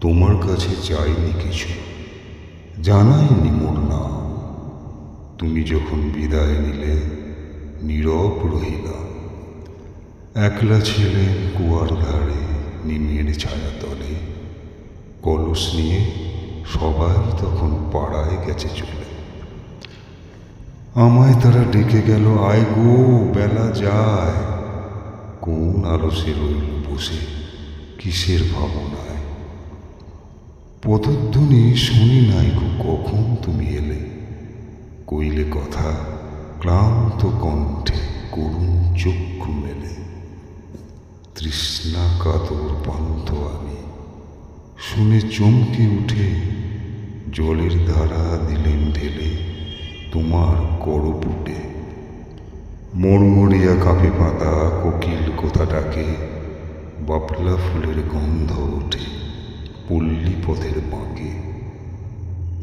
তোমার কাছে চাইনি কিছু, জানাইনি মোর নাম। তুমি যখন বিদায় নিলে নীরব রহিলাম। একলা ছিলেন কুয়ার ধারে নিমের ছায়াতলে। কলস নিয়ে সবাই তখন পাড়ায় গেছে চলে। আমায় তারা ডেকে গেল, আয় গো বেলা যায়। কোন আলসে রইল বসে কিসের ভাবনায়। পদধ্বনি শুনি নাই গো কখন তুমি এলে। কইলে কথা ক্লান্ত কণ্ঠে করুণ চক্ষু মেলে। তৃষ্ণা কাতর পান্থ আমি শুনে চমকে উঠে জলের ধারা দিলেন ঢেলে তোমার করপুটে। মরমরিয়া কাপে পাতা কোকিল কোথা ডাকে। বাপলা ফুলের গন্ধ ওঠে পল্লী পথের বাঁকে।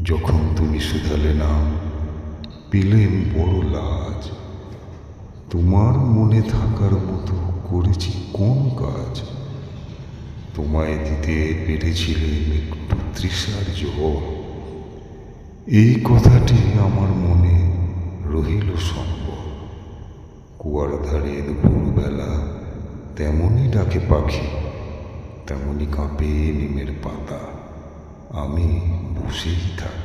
যখন তুমি শুধালে নাম পেলেম বড় লাজ। তোমার মনে থাকার মতো করেছি কোন কাজ। তোমায় দিতে পেরেছিলেন একটু তৃষার জল। এই কথাটি আমার মনে রহিল সম্বল। কুয়ার ধারে দুপুরবেলা তেমনই ডাকে পাখি, তেমনই কাঁপে নিমের পাতা। আমি বসেই থাকি।